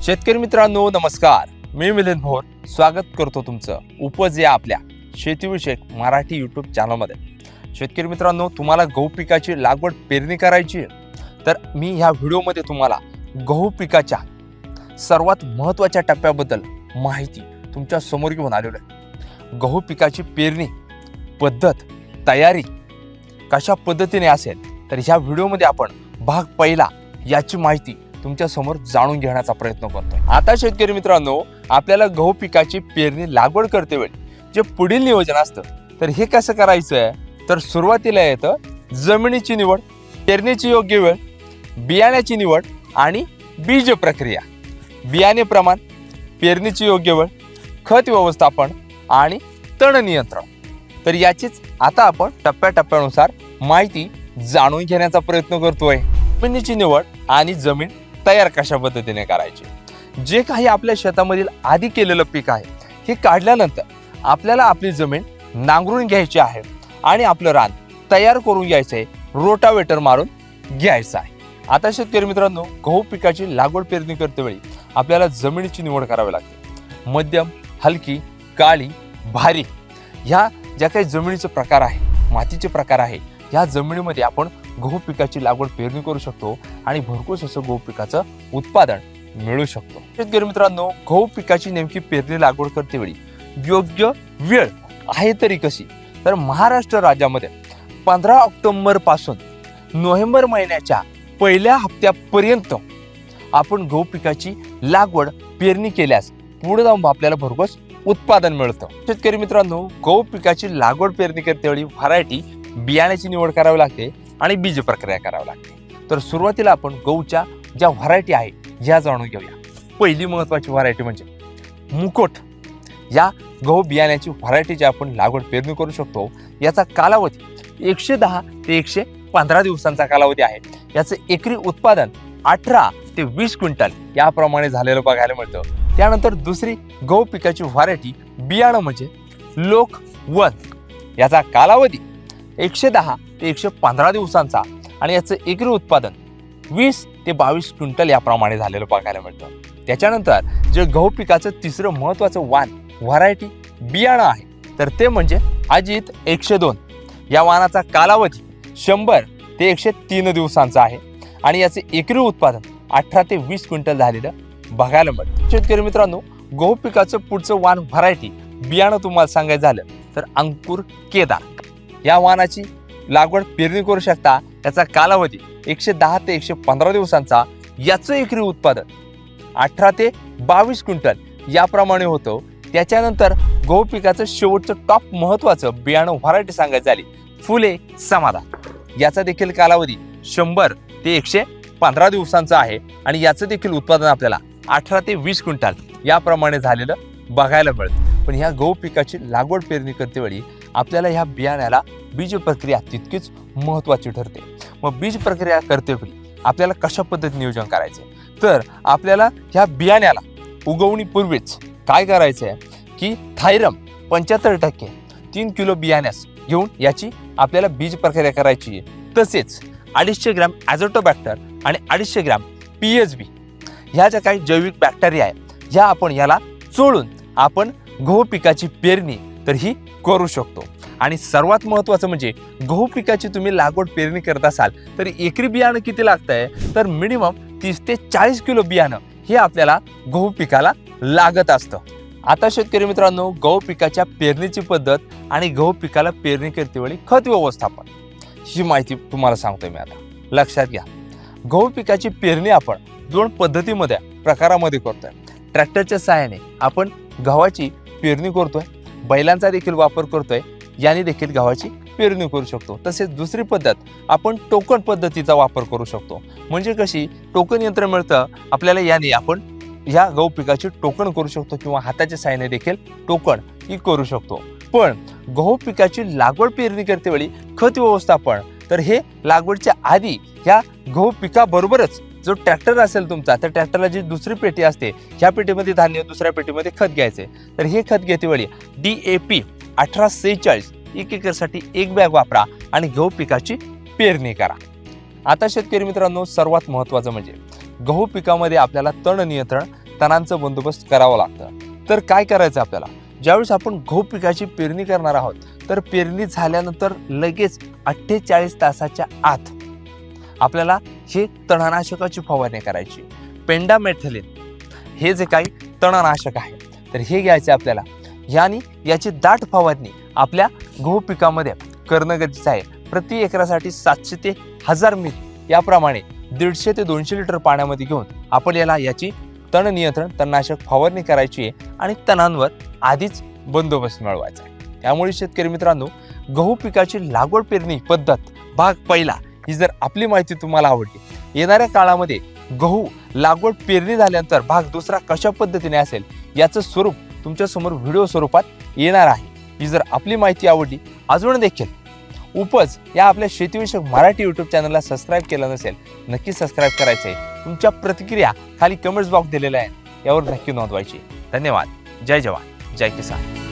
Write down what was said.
शेतकरी मित्रांनो नमस्कार, मी मिलिंद भोर स्वागत करतो तुमचं उपज या आपल्या शेतीविषयक मराठी यूट्यूब चॅनलमध्ये। शेतकरी मित्रांनो, तुम्हाला गहू पिकाची लागवड पेरणी करायची तर मी ह्या व्हिडिओमध्ये तुम्हाला गहू पिकाच्या सर्वात महत्त्वाच्या टप्प्याबद्दल माहिती तुमच्या समोर घेऊन आलेलो आहे। गहू पिकाची पेरणी पद्धत तयारी कशा पद्धतीने असेल तर ह्या व्हिडिओमध्ये आपण भाग पहिला याची माहिती तुमच्या समोर जाणून घेण्याचा प्रयत्न करतोय। आता शेतकरी मित्रांनो, आपल्याला गहू पिकाची पेरणी लागवड करते वेळी जे पुढील नियोजन असतं तर हे कसं करायचं आहे तर सुरुवातीला येतं जमिनीची निवड, पेरणीची योग्य वेळ, बियाण्याची निवड आणि बीज प्रक्रिया, बियाणे प्रमाण, पेरणीची योग्य वेळ, खत व्यवस्थापन आणि तण नियंत्रण। तर याचीच आता आपण टप्प्याटप्प्यानुसार माहिती जाणून घेण्याचा प्रयत्न करतोय। जमिनीची निवड आणि जमीन तयार कशा पद्धतीने करायची। जे काही आपल्या शेतामधील आधी केलेलं पीक आहे हे काढल्यानंतर आपल्याला आपली जमीन नांगरून घ्यायची आहे आणि आपलं रान तयार करून घ्यायचं आहे, रोटावेटर मारून घ्यायचं आहे। आता शेतकरी मित्रांनो, गहू पिकाची लागवड पेरणी करतेवेळी आपल्याला जमिनीची निवड करावी लागते। मध्यम, हलकी, काळी, भारी ह्या ज्या काही जमिनीचे प्रकार आहे, मातीचे प्रकार आहे, या जमिनीमध्ये आपण गहू पिकाची लागवड पेरणी करू शकतो आणि भरपूर असं गहू पिकाचं उत्पादन मिळू शकतो। शेतकरी मित्रांनो, गहू पिकाची नेमकी पेरणी लागवड करतेवेळी योग्य वेळ आहे तरी कशी तर महाराष्ट्र राज्यामध्ये 15 ऑक्टोबर पासून नोव्हेंबर महिन्याच्या पहिल्या हप्त्यापर्यंत आपण गहू पिकाची लागवड पेरणी केल्यास पुढे जाऊन आपल्याला भरपूर उत्पादन मिळतं। शेतकरी मित्रांनो, गहू पिकाची लागवड पेरणी करतेवेळी व्हरायटी बियाण्याची निवड करावी लागते आणि बीज प्रक्रिया करावी लागते। तर सुरुवातीला आपण गहूच्या ज्या व्हरायटी आहे ह्या जाणून घेऊया। पहिली महत्त्वाची व्हरायटी म्हणजे मुकुट। या गहू बियाण्याची व्हरायटीची आपण लागवड पेरणी करू शकतो। याचा कालावधी 110 ते 115 दिवसांचा कालावधी आहे। याचे एकरी उत्पादन 18 ते 20 क्विंटल याप्रमाणे झालेलं बघायला मिळतं। त्यानंतर दुसरी गहू पिकाची व्हरायटी बियाणं म्हणजे लोक 1। याचा कालावधी 110 ते 115 दिवसांचा आणि याचं एकरी उत्पादन 20 ते 22 क्विंटल याप्रमाणे झालेलं बघायला मिळतं। त्याच्यानंतर जे गहू पिकाचं तिसरं महत्त्वाचं वाण व्हरायटी बियाणं आहे तर ते म्हणजे अजित 102। या वाणाचा कालावधी 100 ते 103 दिवसांचा आहे आणि याचे एकरी उत्पादन 18 ते 20 क्विंटल झालेलं बघायला मिळतं। शेतकरी मित्रांनो, गहू पिकाचं पुढचं वाण व्हरायटी बियाणं तुम्हाला सांगायचं झालं तर अंकुर केदार। या वाणाची लागवड पेरणी करू शकता। त्याचा कालावधी 110 ते 115 दिवसांचा, याचं एकरी उत्पादन 18 ते 22 क्विंटल याप्रमाणे होतं। त्याच्यानंतर गहू पिकाचं शेवटचं टॉप महत्त्वाचं बियाणं व्हरायटी सांगायची झाली फुले समाधान। याचा देखील कालावधी 100 ते 115 दिवसांचा आहे आणि याचं देखील उत्पादन आपल्याला 18 ते 20 क्विंटल याप्रमाणे झालेलं बघायला मिळतं। पण ह्या गहू पिकाची लागवड पेरणी करतेवेळी आपल्याला ह्या बियाण्याला बीज प्रक्रिया तितकीच महत्त्वाची ठरते। मग बीज प्रक्रिया करतेवेळी आपल्याला कशा पद्धतीने नियोजन करायचं तर आपल्याला ह्या बियाण्याला उगवणीपूर्वीच काय करायचं आहे की थायरम 75% 3 किलो बियाण्यास घेऊन याची आपल्याला बीज प्रक्रिया करायची आहे। तसेच 250 ग्रॅम ॲझोटोबॅक्टर आणि 250 ग्रॅम PHB ह्या ज्या काही जैविक बॅक्टेरिया आहे ह्या आपण याला चोळून आपण गहू पिकाची पेरणी तर ही करू शकतो। आणि सर्वात महत्त्वाचं म्हणजे गहू पिकाची तुम्ही लागवड पेरणी करत असाल तर एकरी बियाणं किती लागतंय तर मिनिमम 30 ते 40 किलो बियाणं हे आपल्याला गहू पिकाला लागत असतं। आता शेतकरी मित्रांनो, गहू पिकाच्या पेरणीची पद्धत आणि गहू पिकाला पेरणी करतेवेळी खत व्यवस्थापन ही माहिती तुम्हाला सांगतोय मी। आता लक्षात घ्या, गहू पिकाची पेरणी आपण 2 पद्धतीमध्ये प्रकारामध्ये करतोय। ट्रॅक्टरच्या सहाय्याने आपण गव्हाची पेरणी करतोय, बैलांचा देखील वापर करतोय, याने देखील गव्हाची पेरणी करू शकतो। तसेच दुसरी पद्धत आपण टोकन पद्धतीचा वापर करू शकतो। म्हणजे कशी टोकन यंत्र मिळतं आपल्याला, याने आपण ह्या गहू पिकाची टोकन करू शकतो किंवा हाताच्या सहाय्याने देखील टोकन ही करू शकतो। पण गहू पिकाची लागवड पेरणी करतेवेळी खत व्यवस्थापन तर हे लागवडच्या आधी ह्या गहू पिकाबरोबरच जो ट्रॅक्टर असेल तुमचा तर ट्रॅक्टरला जी दुसरी पेटी असते ह्या पेटीमध्ये धान्य, दुसऱ्या पेटीमध्ये खत घ्यायचे तर हे खत घेतेवेळी DAP 1846 1 एकरसाठी 1 बॅग वापरा आणि गहू पिकाची पेरणी करा। आता शेतकरी मित्रांनो, सर्वात महत्त्वाचं म्हणजे गहू पिकामध्ये आपल्याला तण नियंत्रण तणांचा बंदोबस्त करावा लागतं। तर काय करायचं आपल्याला, ज्यावेळेस आपण गहू पिकाची पेरणी करणार आहोत तर पेरणी झाल्यानंतर लगेच 48 तासाच्या आत आपल्याला हे तणनाशकाची फवारणी करायची। पेंडामेथिलिन हे जे काही तणनाशक आहे तर हे घ्यायचे आपल्याला, यानी याची दाट फवारणी आपल्या गहू पिकामध्ये करणं गरजेचं आहे। प्रति एकरासाठी 700 ते 1000 मिली याप्रमाणे 150 ते 200 लिटर पाण्यामध्ये घेऊन आपण याची तण नियंत्रण तणनाशक फवारणी करायची आहे आणि तणांवर आधीच बंदोबस्त मिळवायचा आहे। त्यामुळे शेतकरी मित्रांनो, गहू पिकाची लागवड पेरणी पद्धत भाग पहिला ही जर आपली माहिती तुम्हाला आवडली, येणाऱ्या काळामध्ये गहू लागवड पेरणी झाल्यानंतर भाग दुसरा कशा पद्धतीने असेल याचं स्वरूप तुमच्या समोर व्हिडिओ स्वरूपात येणार आहे। ही जर आपली माहिती आवडली, अजून देखील उपज या आपल्या शेतीविषयक मराठी यूट्यूब चॅनलला सबस्क्राईब केलं नसेल, नक्की सबस्क्राईब करायचं आहे। तुमच्या प्रतिक्रिया खाली कमेंट्स बॉक्स दिलेला आहे, यावर नक्की नोंदवायची। धन्यवाद। जय जवान जय किसान।